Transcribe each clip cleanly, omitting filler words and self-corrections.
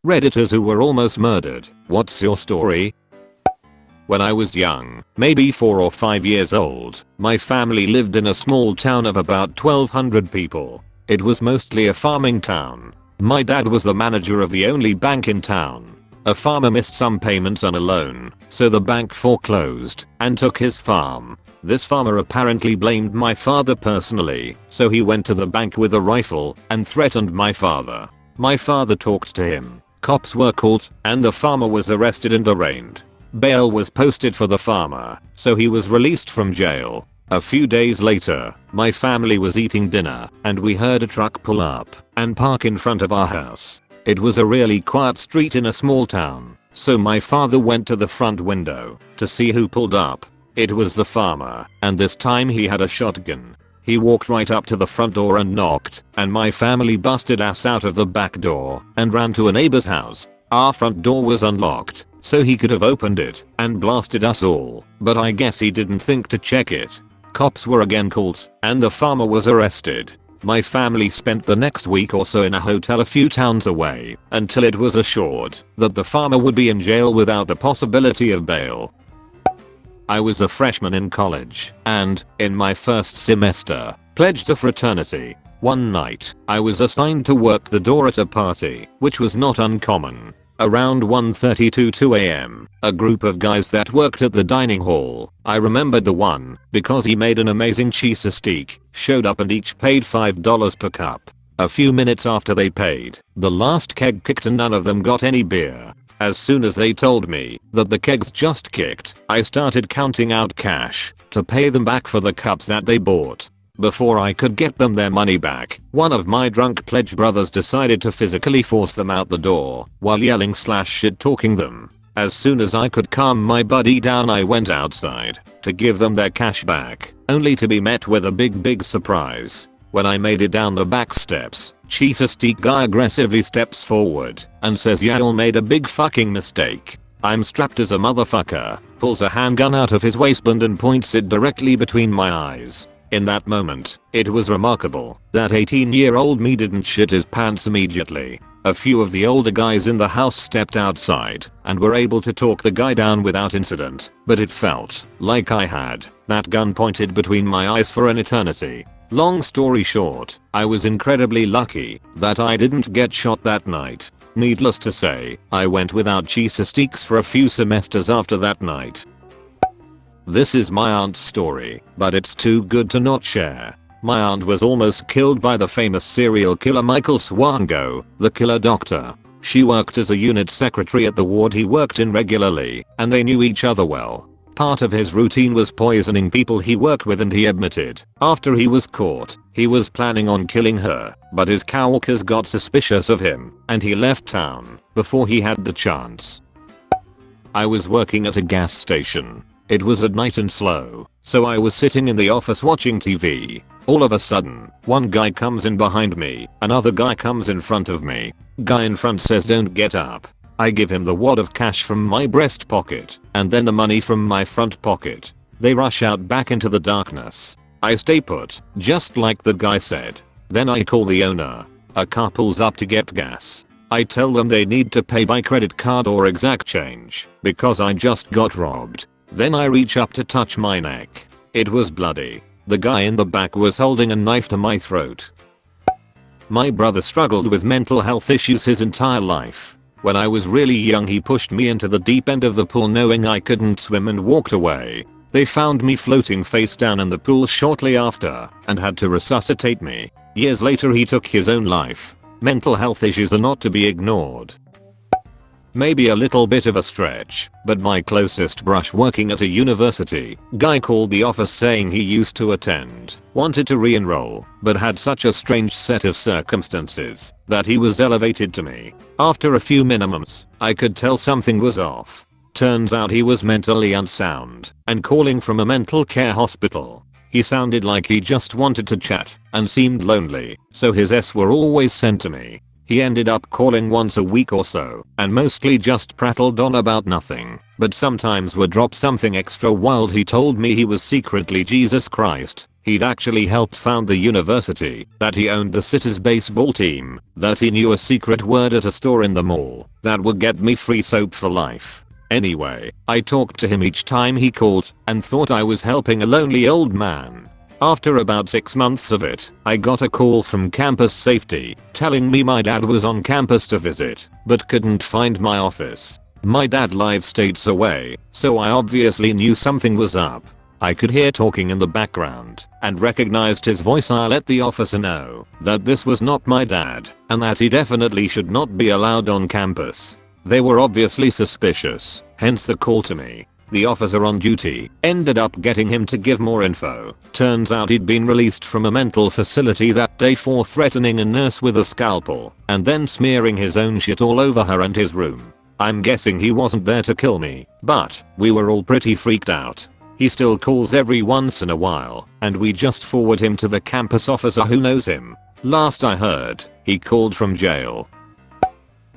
Redditors who were almost murdered. What's your story? When I was young, maybe 4 or 5 years old, my family lived in a small town of about 1,200 people. It was mostly a farming town. My dad was the manager of the only bank in town. A farmer missed some payments on a loan, so the bank foreclosed and took his farm. This farmer apparently blamed my father personally, so he went to the bank with a rifle and threatened my father. My father talked to him. Cops were called and the farmer was arrested and arraigned. Bail was posted for the farmer, so he was released from jail. A few days later, my family was eating dinner and we heard a truck pull up and park in front of our house. It was a really quiet street in a small town, so my father went to the front window to see who pulled up. It was the farmer, and this time he had a shotgun. He walked right up to the front door and knocked, and my family busted ass out of the back door and ran to a neighbor's house. Our front door was unlocked, so he could have opened it and blasted us all, but I guess he didn't think to check it. Cops were again called, and the farmer was arrested. My family spent the next week or so in a hotel a few towns away until it was assured that the farmer would be in jail without the possibility of bail. I was a freshman in college and, in my first semester, pledged a fraternity. One night, I was assigned to work the door at a party, which was not uncommon. Around 1:30 to 2 AM, a group of guys that worked at the dining hall, I remembered the one because he made an amazing cheese steak, showed up and each paid $5 per cup. A few minutes after they paid, the last keg kicked and none of them got any beer. As soon as they told me that the kegs just kicked, I started counting out cash to pay them back for the cups that they bought. Before I could get them their money back, one of my drunk pledge brothers decided to physically force them out the door while yelling / shit talking them. As soon as I could calm my buddy down, I went outside to give them their cash back, only to be met with a big surprise. When I made it down the back steps, Cheese Steak guy aggressively steps forward and says y'all made a big fucking mistake. I'm strapped as a motherfucker, pulls a handgun out of his waistband and points it directly between my eyes. In that moment, it was remarkable that 18-year-old me didn't shit his pants immediately. A few of the older guys in the house stepped outside and were able to talk the guy down without incident, but it felt like I had that gun pointed between my eyes for an eternity. Long story short, I was incredibly lucky that I didn't get shot that night. Needless to say, I went without cheese steaks for a few semesters after that night. This is my aunt's story, but it's too good to not share. My aunt was almost killed by the famous serial killer Michael Swango, the killer doctor. She worked as a unit secretary at the ward he worked in regularly, and they knew each other well. Part of his routine was poisoning people he worked with, and he admitted, after he was caught, he was planning on killing her, but his coworkers got suspicious of him, and he left town before he had the chance. I was working at a gas station. It was at night and slow, so I was sitting in the office watching TV. All of a sudden, one guy comes in behind me, another guy comes in front of me. Guy in front says don't get up. I give him the wad of cash from my breast pocket, and then the money from my front pocket. They rush out back into the darkness. I stay put, just like the guy said. Then I call the owner. A car pulls up to get gas. I tell them they need to pay by credit card or exact change, because I just got robbed. Then I reach up to touch my neck. It was bloody. The guy in the back was holding a knife to my throat. My brother struggled with mental health issues his entire life. When I was really young, he pushed me into the deep end of the pool knowing I couldn't swim and walked away. They found me floating face down in the pool shortly after and had to resuscitate me. Years later, he took his own life. Mental health issues are not to be ignored. Maybe a little bit of a stretch, but my closest brush working at a university, guy called the office saying he used to attend, wanted to re-enroll, but had such a strange set of circumstances that he was elevated to me. After a few minimums, I could tell something was off. Turns out he was mentally unsound and calling from a mental care hospital. He sounded like he just wanted to chat and seemed lonely, so his S were always sent to me. He ended up calling once a week or so, and mostly just prattled on about nothing, but sometimes would drop something extra wild. He told me he was secretly Jesus Christ. He'd actually helped found the university, that he owned the city's baseball team, that he knew a secret word at a store in the mall that would get me free soap for life. Anyway, I talked to him each time he called and thought I was helping a lonely old man. After about 6 months of it, I got a call from campus safety telling me my dad was on campus to visit, but couldn't find my office. My dad lives states away, so I obviously knew something was up. I could hear talking in the background and recognized his voice. I let the officer know that this was not my dad and that he definitely should not be allowed on campus. They were obviously suspicious, hence the call to me. The officer on duty ended up getting him to give more info. Turns out he'd been released from a mental facility that day for threatening a nurse with a scalpel and then smearing his own shit all over her and his room. I'm guessing he wasn't there to kill me, but we were all pretty freaked out. He still calls every once in a while, and we just forward him to the campus officer who knows him. Last I heard, he called from jail.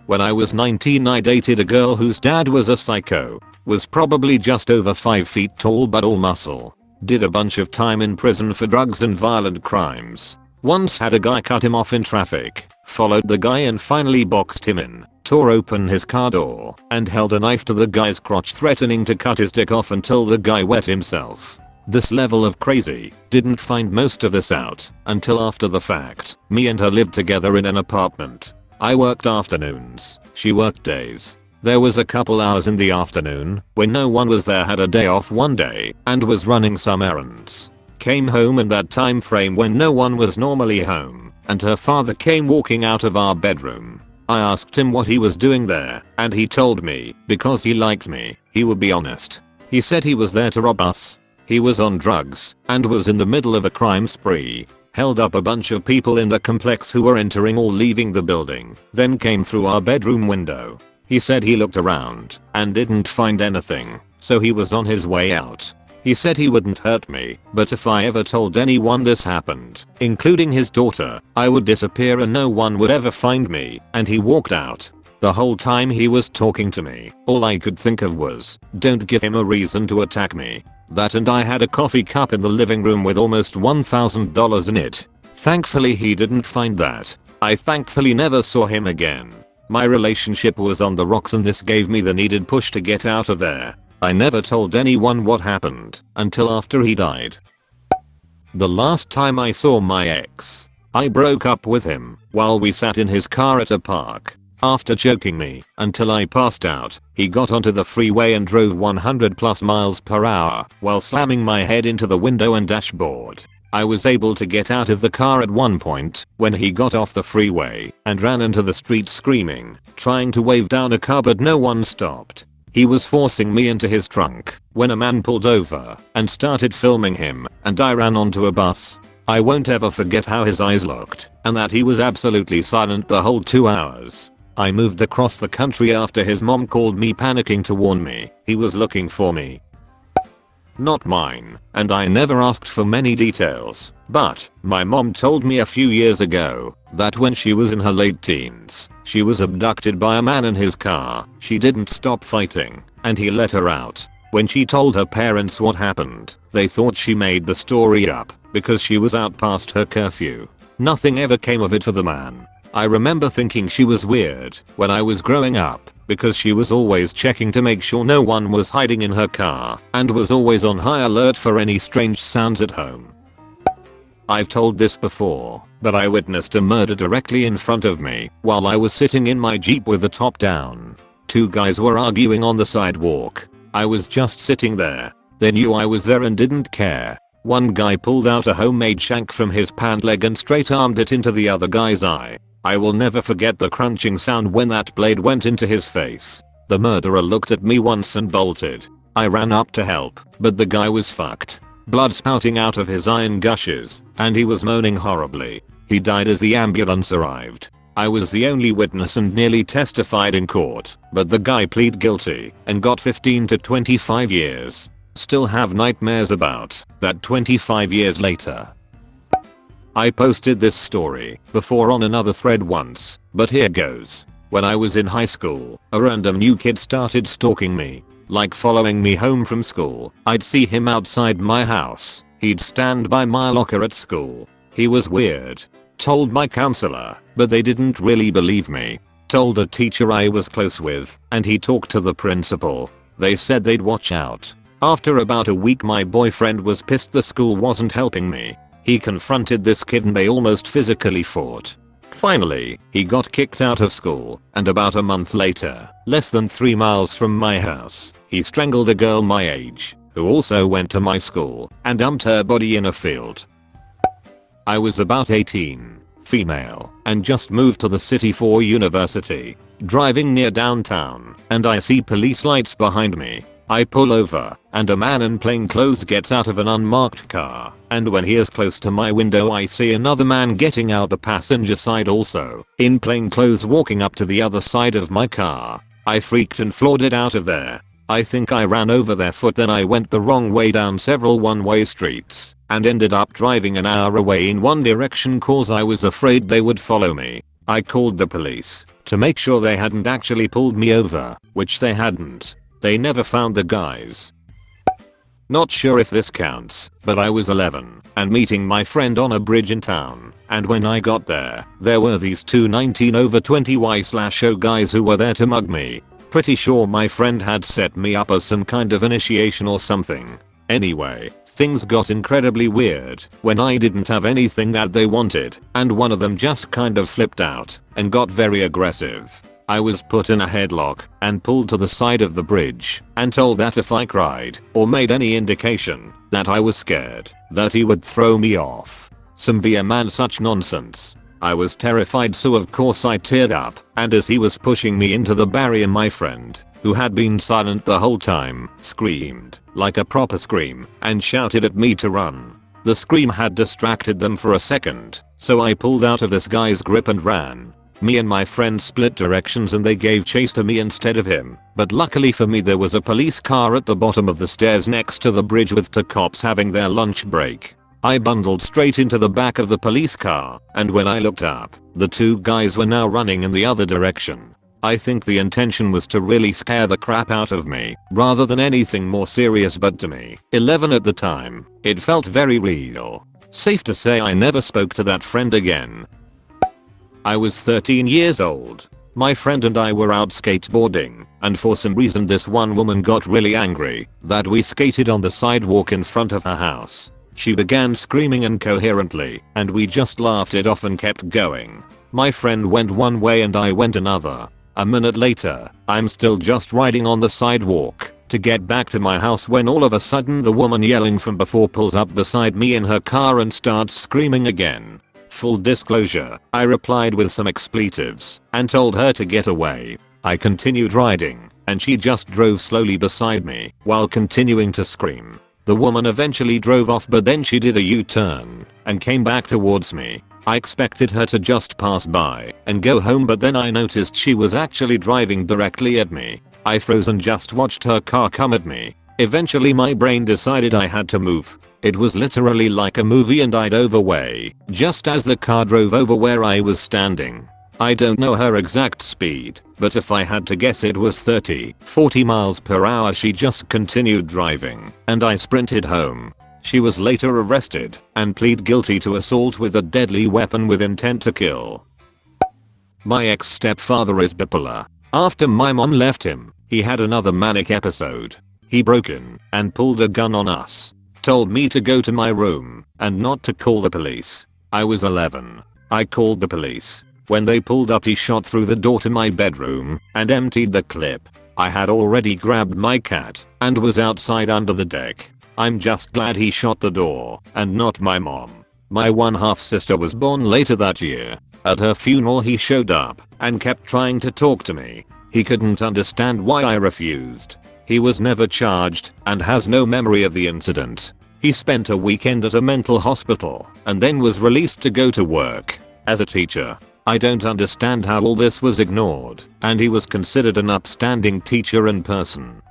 When I was 19, I dated a girl whose dad was a psycho. Was probably just over 5 feet tall but all muscle. Did a bunch of time in prison for drugs and violent crimes. Once had a guy cut him off in traffic, followed the guy and finally boxed him in, tore open his car door, and held a knife to the guy's crotch threatening to cut his dick off until the guy wet himself. This level of crazy. Didn't find most of this out until after the fact. Me and her lived together in an apartment. I worked afternoons, she worked days. There was a couple hours in the afternoon when no one was there. Had a day off one day and was running some errands. Came home in that time frame when no one was normally home, and her father came walking out of our bedroom. I asked him what he was doing there, and he told me because he liked me, he would be honest. He said he was there to rob us. He was on drugs and was in the middle of a crime spree. Held up a bunch of people in the complex who were entering or leaving the building, then came through our bedroom window. He said he looked around and didn't find anything, so he was on his way out. He said he wouldn't hurt me, but if I ever told anyone this happened, including his daughter, I would disappear and no one would ever find me, and he walked out. The whole time he was talking to me, all I could think of was, don't give him a reason to attack me. That, and I had a coffee cup in the living room with almost $1,000 in it. Thankfully he didn't find that. I thankfully never saw him again. My relationship was on the rocks and this gave me the needed push to get out of there. I never told anyone what happened until after he died. The last time I saw my ex, I broke up with him while we sat in his car at a park. After choking me until I passed out, he got onto the freeway and drove 100+ miles per hour while slamming my head into the window and dashboard. I was able to get out of the car at one point when he got off the freeway and ran into the street screaming, trying to wave down a car but no one stopped. He was forcing me into his trunk when a man pulled over and started filming him, and I ran onto a bus. I won't ever forget how his eyes looked and that he was absolutely silent the whole 2 hours. I moved across the country after his mom called me panicking to warn me he was looking for me. Not mine, and I never asked for many details, but my mom told me a few years ago that when she was in her late teens, she was abducted by a man in his car. She didn't stop fighting, and he let her out. When she told her parents what happened, they thought she made the story up because she was out past her curfew. Nothing ever came of it for the man. I remember thinking she was weird when I was growing up because she was always checking to make sure no one was hiding in her car and was always on high alert for any strange sounds at home. I've told this before, but I witnessed a murder directly in front of me while I was sitting in my Jeep with the top down. 2 guys were arguing on the sidewalk. I was just sitting there. They knew I was there and didn't care. One guy pulled out a homemade shank from his pant leg and straight armed it into the other guy's eye. I will never forget the crunching sound when that blade went into his face. The murderer looked at me once and bolted. I ran up to help, but the guy was fucked. Blood spouting out of his eye in gushes, and he was moaning horribly. He died as the ambulance arrived. I was the only witness and nearly testified in court, but the guy pleaded guilty and got 15 to 25 years. Still have nightmares about that 25 years later. I posted this story before on another thread once, but here goes. When I was in high school, a random new kid started stalking me. Like following me home from school. I'd see him outside my house. He'd stand by my locker at school. He was weird. Told my counselor, but they didn't really believe me. Told a teacher I was close with, and he talked to the principal. They said they'd watch out. After about a week my boyfriend was pissed the school wasn't helping me. He confronted this kid and they almost physically fought. Finally, he got kicked out of school, and about a month later, less than 3 miles from my house, he strangled a girl my age, who also went to my school, and dumped her body in a field. I was about 18, female, and just moved to the city for university. Driving near downtown, and I see police lights behind me. I pull over, and a man in plain clothes gets out of an unmarked car, and when he is close to my window I see another man getting out the passenger side also, in plain clothes walking up to the other side of my car. I freaked and flooded out of there. I think I ran over their foot, then I went the wrong way down several one-way streets, and ended up driving an hour away in one direction cause I was afraid they would follow me. I called the police, to make sure they hadn't actually pulled me over, which they hadn't. They never found the guys. Not sure if this counts, but I was 11 and meeting my friend on a bridge in town, and when I got there were these two 19 over 20 Y/O guys who were there to mug me. Pretty sure my friend had set me up as some kind of initiation or something. Anyway, things got incredibly weird when I didn't have anything that they wanted, and one of them just kind of flipped out and got very aggressive. I was put in a headlock and pulled to the side of the bridge and told that if I cried or made any indication that I was scared, that he would throw me off. Some beer man, such nonsense. I was terrified, so of course I teared up, and as he was pushing me into the barrier my friend, who had been silent the whole time, screamed like a proper scream and shouted at me to run. The scream had distracted them for a second, so I pulled out of this guy's grip and ran. Me and my friend split directions and they gave chase to me instead of him, but luckily for me there was a police car at the bottom of the stairs next to the bridge with two cops having their lunch break. I bundled straight into the back of the police car, and when I looked up, the two guys were now running in the other direction. I think the intention was to really scare the crap out of me, rather than anything more serious, but to me, 11 at the time, it felt very real. Safe to say I never spoke to that friend again. I was 13 years old. My friend and I were out skateboarding, and for some reason this one woman got really angry that we skated on the sidewalk in front of her house. She began screaming incoherently, and we just laughed it off and kept going. My friend went one way and I went another. A minute later, I'm still just riding on the sidewalk to get back to my house when all of a sudden the woman yelling from before pulls up beside me in her car and starts screaming again. Full disclosure, I replied with some expletives and told her to get away. I continued riding, and she just drove slowly beside me while continuing to scream. The woman eventually drove off, but then she did a U-turn and came back towards me. I expected her to just pass by and go home, but then I noticed she was actually driving directly at me. I froze and just watched her car come at me. Eventually my brain decided I had to move. It was literally like a movie and I dove away just as the car drove over where I was standing. I don't know her exact speed, but if I had to guess it was 30-40 miles per hour. She just continued driving, and I sprinted home. She was later arrested and pleaded guilty to assault with a deadly weapon with intent to kill. My ex-stepfather is bipolar. After my mom left him, he had another manic episode. He broke in and pulled a gun on us. Told me to go to my room and not to call the police. I was 11. I called the police. When they pulled up, he shot through the door to my bedroom and emptied the clip. I had already grabbed my cat and was outside under the deck. I'm just glad he shot the door and not my mom. My one half sister was born later that year. At her funeral he showed up and kept trying to talk to me. He couldn't understand why I refused. He was never charged and has no memory of the incident. He spent a weekend at a mental hospital and then was released to go to work as a teacher. I don't understand how all this was ignored, and he was considered an upstanding teacher and person.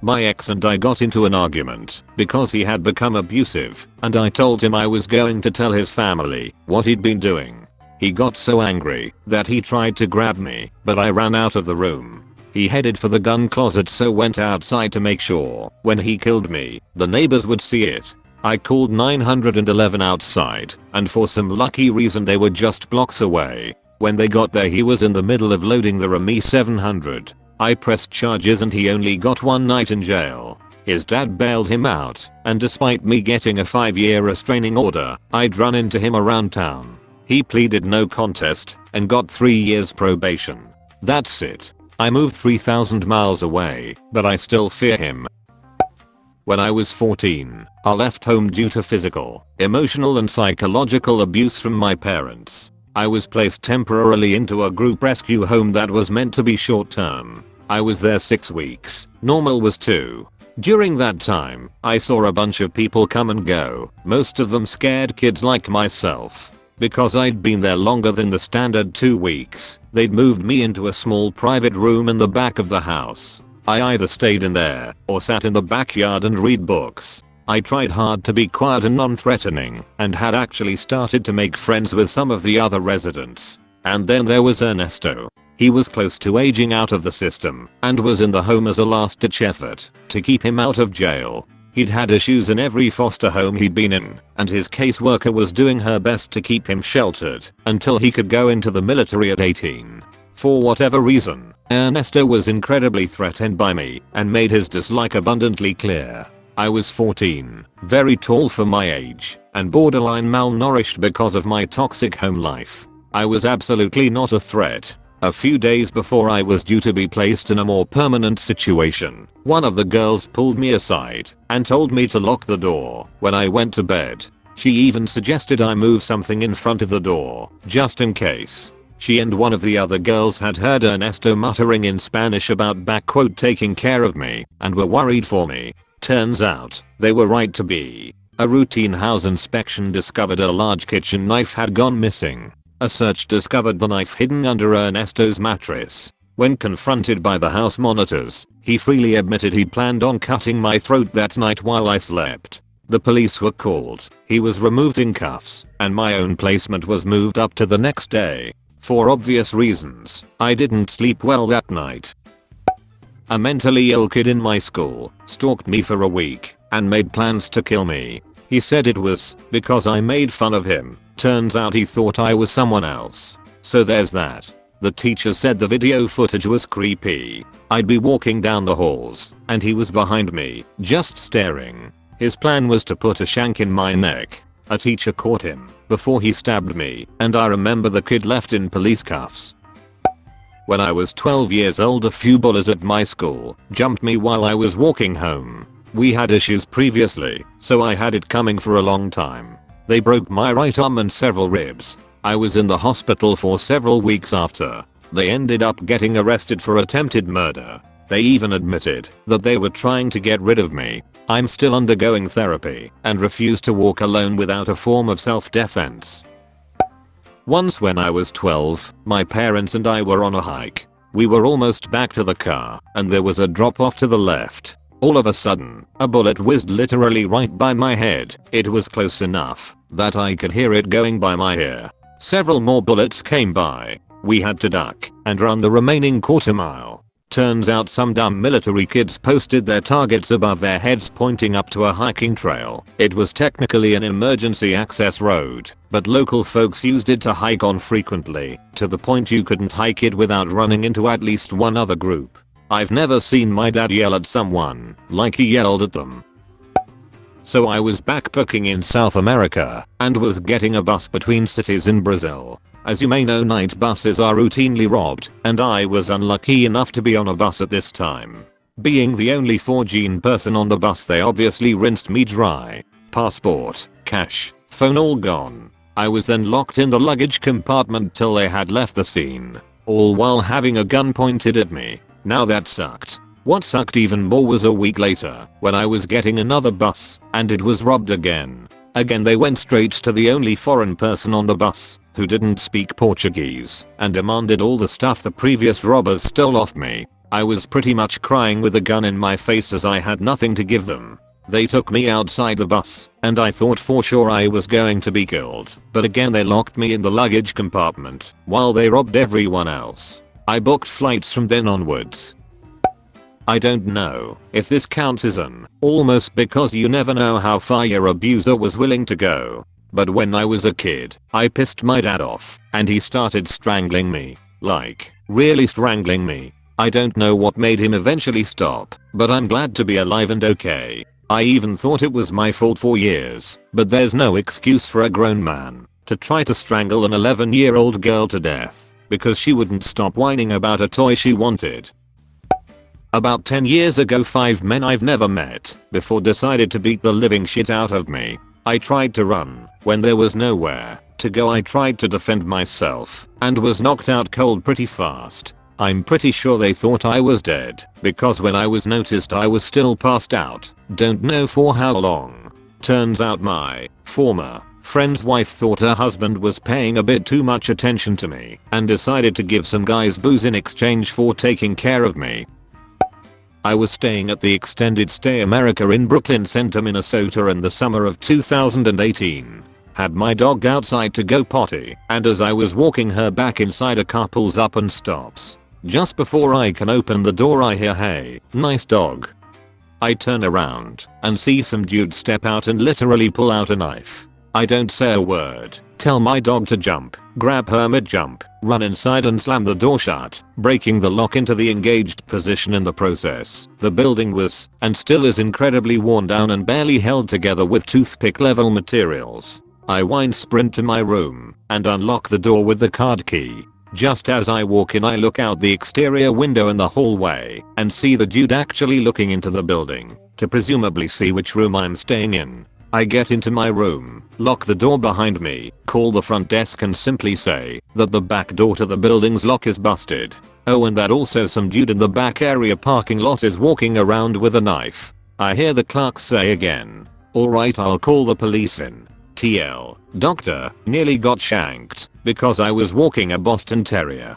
My ex and I got into an argument because he had become abusive, and I told him I was going to tell his family what he'd been doing. He got so angry that he tried to grab me, but I ran out of the room. He headed for the gun closet, so went outside to make sure when he killed me, the neighbors would see it. I called 911 outside, and for some lucky reason they were just blocks away. When they got there, he was in the middle of loading the RME 700. I pressed charges and he only got 1 night in jail. His dad bailed him out, and despite me getting a 5-year restraining order, I'd run into him around town. He pleaded no contest and got 3 years probation. That's it. I moved 3,000 miles away, but I still fear him. When I was 14, I left home due to physical, emotional and psychological abuse from my parents. I was placed temporarily into a group rescue home that was meant to be short term. I was there 6 weeks, normal was 2. During that time, I saw a bunch of people come and go, most of them scared kids like myself. Because I'd been there longer than the standard 2 weeks, they'd moved me into a small private room in the back of the house. I either stayed in there or sat in the backyard and read books. I tried hard to be quiet and non-threatening, and had actually started to make friends with some of the other residents. And then there was Ernesto. He was close to aging out of the system, and was in the home as a last-ditch effort to keep him out of jail. He'd had issues in every foster home he'd been in, and his caseworker was doing her best to keep him sheltered until he could go into the military at 18. For whatever reason, Ernesto was incredibly threatened by me and made his dislike abundantly clear. I was 14, very tall for my age, and borderline malnourished because of my toxic home life. I was absolutely not a threat. A few days before I was due to be placed in a more permanent situation, one of the girls pulled me aside and told me to lock the door when I went to bed. She even suggested I move something in front of the door, just in case. She and one of the other girls had heard Ernesto muttering in Spanish about "taking care of me" and were worried for me. Turns out, they were right to be. A routine house inspection discovered a large kitchen knife had gone missing. A search discovered the knife hidden under Ernesto's mattress. When confronted by the house monitors, he freely admitted he'd planned on cutting my throat that night while I slept. The police were called, he was removed in cuffs, and my own placement was moved up to the next day. For obvious reasons, I didn't sleep well that night. A mentally ill kid in my school stalked me for a week and made plans to kill me. He said it was because I made fun of him. Turns out he thought I was someone else. So there's that. The teacher said the video footage was creepy. I'd be walking down the halls, and he was behind me, just staring. His plan was to put a shank in my neck. A teacher caught him before he stabbed me, and I remember the kid left in police cuffs. When I was 12 years old, a few bullies at my school jumped me while I was walking home. We had issues previously, so I had it coming for a long time. They broke my right arm and several ribs. I was in the hospital for several weeks after. They ended up getting arrested for attempted murder. They even admitted that they were trying to get rid of me. I'm still undergoing therapy and refuse to walk alone without a form of self-defense. Once when I was 12, my parents and I were on a hike. We were almost back to the car, and there was a drop off to the left. All of a sudden, a bullet whizzed literally right by my head. It was close enough that I could hear it going by my ear. Several more bullets came by. We had to duck and run the remaining quarter mile. Turns out some dumb military kids posted their targets above their heads pointing up to a hiking trail. It was technically an emergency access road, but local folks used it to hike on frequently, to the point you couldn't hike it without running into at least one other group. I've never seen my dad yell at someone like he yelled at them. So I was backpacking in South America and was getting a bus between cities in Brazil. As you may know, night buses are routinely robbed, and I was unlucky enough to be on a bus at this time. Being the only 4G person on the bus, they obviously rinsed me dry. Passport, cash, phone all gone. I was then locked in the luggage compartment till they had left the scene, all while having a gun pointed at me. Now that sucked. What sucked even more was a week later when I was getting another bus and it was robbed again. Again they went straight to the only foreign person on the bus, who didn't speak Portuguese, and demanded all the stuff the previous robbers stole off me. I was pretty much crying with a gun in my face as I had nothing to give them. They took me outside the bus, and I thought for sure I was going to be killed, but again they locked me in the luggage compartment while they robbed everyone else. I booked flights from then onwards. I don't know if this counts as an almost, because you never know how far your abuser was willing to go. But when I was a kid, I pissed my dad off, and he started strangling me. Like, really strangling me. I don't know what made him eventually stop, but I'm glad to be alive and okay. I even thought it was my fault for years, but there's no excuse for a grown man to try to strangle an 11-year-old girl to death because she wouldn't stop whining about a toy she wanted. About 10 years ago, 5 men I've never met before decided to beat the living shit out of me. I tried to run when there was nowhere to go. I tried to defend myself and was knocked out cold pretty fast. I'm pretty sure they thought I was dead because when I was noticed I was still passed out. Don't know for how long. Turns out my former friend's wife thought her husband was paying a bit too much attention to me and decided to give some guys booze in exchange for taking care of me. I was staying at the Extended Stay America in Brooklyn Center, Minnesota in the summer of 2018. Had my dog outside to go potty, and as I was walking her back inside, a car pulls up and stops. Just before I can open the door I hear, "Hey, nice dog." I turn around and see some dude step out and literally pull out a knife. I don't say a word, tell my dog to jump, grab her mid-jump, run inside and slam the door shut, breaking the lock into the engaged position in the process. The building was, and still is, incredibly worn down and barely held together with toothpick level materials. I sprint to my room and unlock the door with the card key. Just as I walk in, I look out the exterior window in the hallway and see the dude actually looking into the building to presumably see which room I'm staying in. I get into my room, lock the door behind me, call the front desk and simply say that the back door to the building's lock is busted. Oh, and that also some dude in the back area parking lot is walking around with a knife. I hear the clerk say again, "Alright, I'll call the police in. TL, doctor, nearly got shanked because I was walking a Boston Terrier."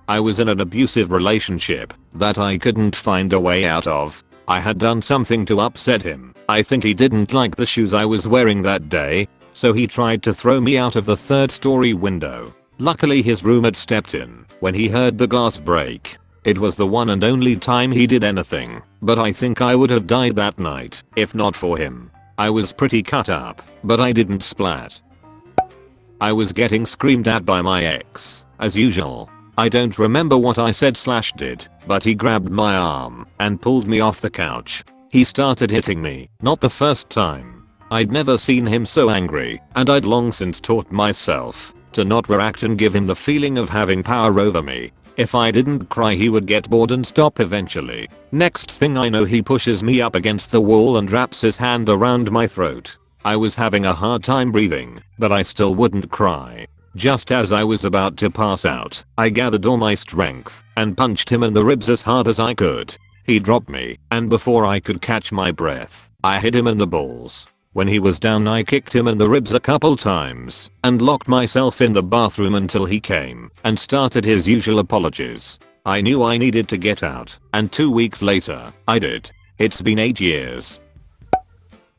I was in an abusive relationship that I couldn't find a way out of. I had done something to upset him. I think he didn't like the shoes I was wearing that day, so he tried to throw me out of the 3rd-story window. Luckily his roommate stepped in when he heard the glass break. It was the one and only time he did anything, but I think I would have died that night if not for him. I was pretty cut up, but I didn't splat. I was getting screamed at by my ex, as usual. I don't remember what I said/did, but he grabbed my arm and pulled me off the couch. He started hitting me, not the first time. I'd never seen him so angry, and I'd long since taught myself to not react and give him the feeling of having power over me. If I didn't cry, he would get bored and stop eventually. Next thing I know, he pushes me up against the wall and wraps his hand around my throat. I was having a hard time breathing, but I still wouldn't cry. Just as I was about to pass out, I gathered all my strength and punched him in the ribs as hard as I could. He dropped me, and before I could catch my breath, I hit him in the balls. When he was down, I kicked him in the ribs a couple times and locked myself in the bathroom until he came and started his usual apologies. I knew I needed to get out, and 2 weeks later, I did. It's been 8 years.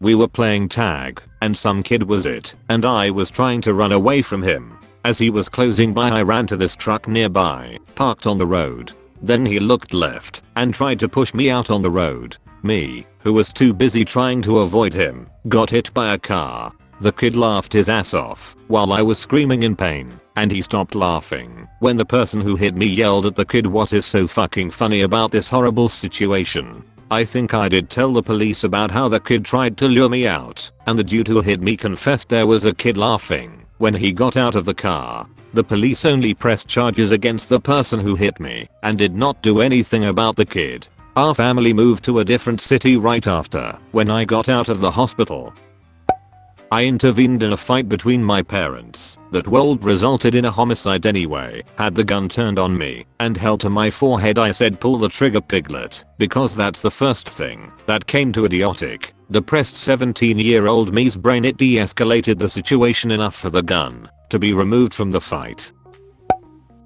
We were playing tag, and some kid was it, and I was trying to run away from him. As he was closing by, I ran to this truck nearby, parked on the road. Then he looked left and tried to push me out on the road. Me, who was too busy trying to avoid him, got hit by a car. The kid laughed his ass off while I was screaming in pain, and he stopped laughing when the person who hit me yelled at the kid, "What is so fucking funny about this horrible situation?" I think I did tell the police about how the kid tried to lure me out, and the dude who hit me confessed there was a kid laughing when he got out of the car. The police only pressed charges against the person who hit me and did not do anything about the kid. Our family moved to a different city right after when I got out of the hospital. I intervened in a fight between my parents that resulted in a homicide anyway. Had the gun turned on me and held to my forehead, I said, "Pull the trigger, piglet," because that's the first thing that came to idiotic, depressed 17-year-old me's brain. It de-escalated the situation enough for the gun to be removed from the fight.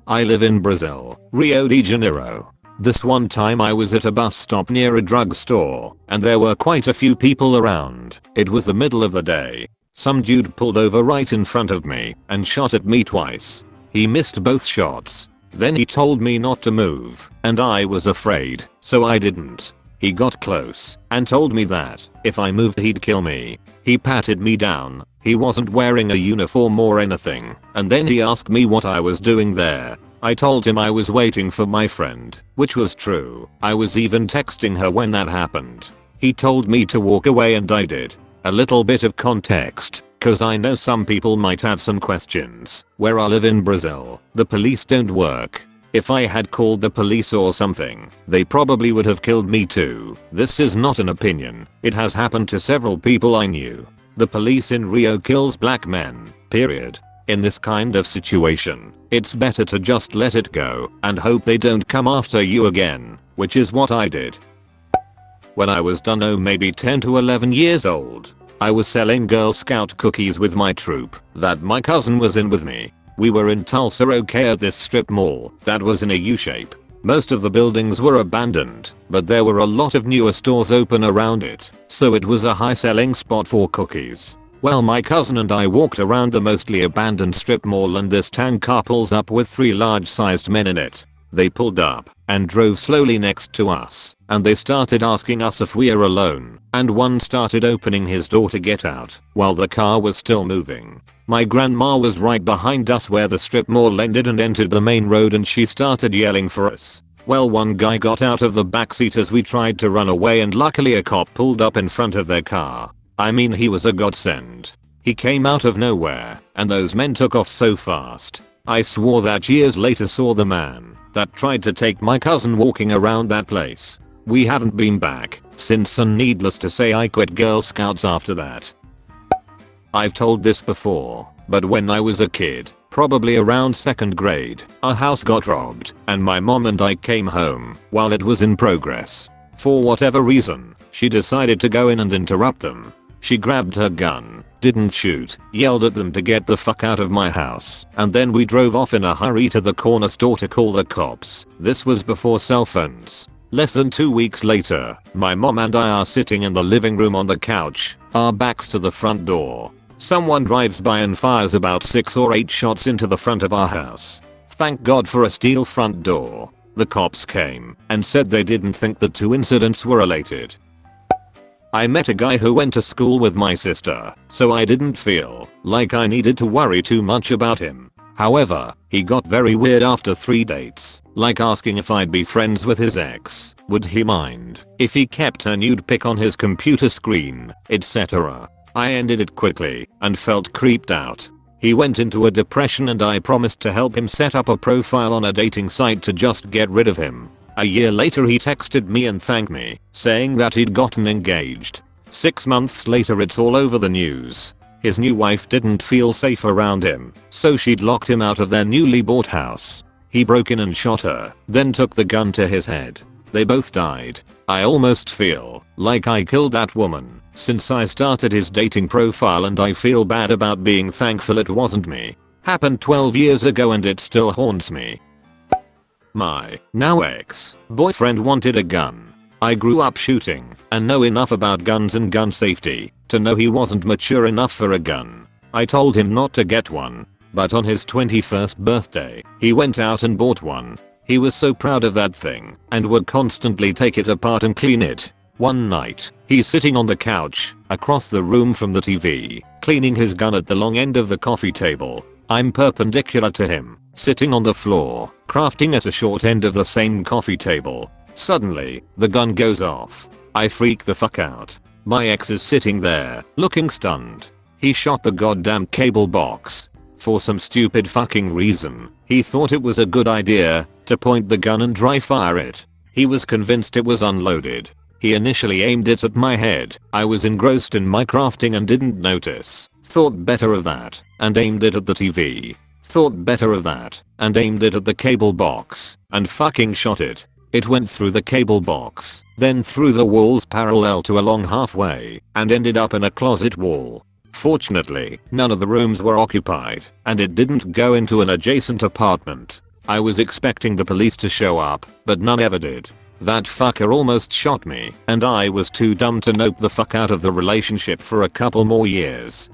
I live in Brazil, Rio de Janeiro. This one time I was at a bus stop near a drugstore, and there were quite a few people around. It was the middle of the day. Some dude pulled over right in front of me and shot at me twice. He missed both shots. Then he told me not to move, and I was afraid, so I didn't. He got close and told me that if I moved he'd kill me. He patted me down. He wasn't wearing a uniform or anything, and then he asked me what I was doing there. I told him I was waiting for my friend, which was true. I was even texting her when that happened. He told me to walk away and I did. A little bit of context, cause I know some people might have some questions. Where I live in Brazil, the police don't work. If I had called the police or something, they probably would have killed me too. This is not an opinion. It has happened to several people I knew. The police in Rio kills black men, period. In this kind of situation, it's better to just let it go and hope they don't come after you again, which is what I did. When I was maybe 10 to 11 years old, I was selling Girl Scout cookies with my troop that my cousin was in with me. We were in Tulsa, at this strip mall that was in a U-shape. Most of the buildings were abandoned, but there were a lot of newer stores open around it, so it was a high selling spot for cookies. Well, my cousin and I walked around the mostly abandoned strip mall and this tank car pulls up with 3 large-sized men in it. They pulled up and drove slowly next to us, and they started asking us if we are alone, and one started opening his door to get out while the car was still moving. My grandma was right behind us where the strip mall ended and entered the main road, and she started yelling for us. Well, one guy got out of the backseat as we tried to run away, and luckily a cop pulled up in front of their car. I mean, he was a godsend. He came out of nowhere, and those men took off so fast. I swore that years later saw the man that tried to take my cousin walking around that place. We haven't been back since, and needless to say I quit Girl Scouts after that. I've told this before, but when I was a kid, probably around 2nd grade, our house got robbed and my mom and I came home while it was in progress. For whatever reason, she decided to go in and interrupt them. She grabbed her gun, didn't shoot, yelled at them to get the fuck out of my house, and then we drove off in a hurry to the corner store to call the cops. This was before cell phones. Less than 2 weeks later, my mom and I are sitting in the living room on the couch, our backs to the front door. Someone drives by and fires about 6 or 8 shots into the front of our house. Thank God for a steel front door. The cops came and said they didn't think the 2 incidents were related. I met a guy who went to school with my sister, so I didn't feel like I needed to worry too much about him. However, he got very weird after 3 dates, like asking if I'd be friends with his ex, would he mind if he kept her nude pic on his computer screen, etc. I ended it quickly and felt creeped out. He went into a depression and I promised to help him set up a profile on a dating site to just get rid of him. A year later he texted me and thanked me, saying that he'd gotten engaged. 6 months later it's all over the news. His new wife didn't feel safe around him, so she'd locked him out of their newly bought house. He broke in and shot her, then took the gun to his head. They both died. I almost feel like I killed that woman since I started his dating profile, and I feel bad about being thankful it wasn't me. Happened 12 years ago and it still haunts me. My now ex-boyfriend wanted a gun. I grew up shooting and know enough about guns and gun safety to know he wasn't mature enough for a gun. I told him not to get one, but on his 21st birthday, he went out and bought one. He was so proud of that thing and would constantly take it apart and clean it. One night, he's sitting on the couch across the room from the TV, cleaning his gun at the long end of the coffee table. I'm perpendicular to him, sitting on the floor, crafting at a short end of the same coffee table. Suddenly, the gun goes off. I freak the fuck out. My ex is sitting there, looking stunned. He shot the goddamn cable box. For some stupid fucking reason, he thought it was a good idea to point the gun and dry fire it. He was convinced it was unloaded. He initially aimed it at my head. I was engrossed in my crafting and didn't notice. Thought better of that, and aimed it at the TV. Thought better of that, and aimed it at the cable box, and fucking shot it. It went through the cable box, then through the walls parallel to along halfway, and ended up in a closet wall. Fortunately, none of the rooms were occupied, and it didn't go into an adjacent apartment. I was expecting the police to show up, but none ever did. That fucker almost shot me, and I was too dumb to nope the fuck out of the relationship for a couple more years.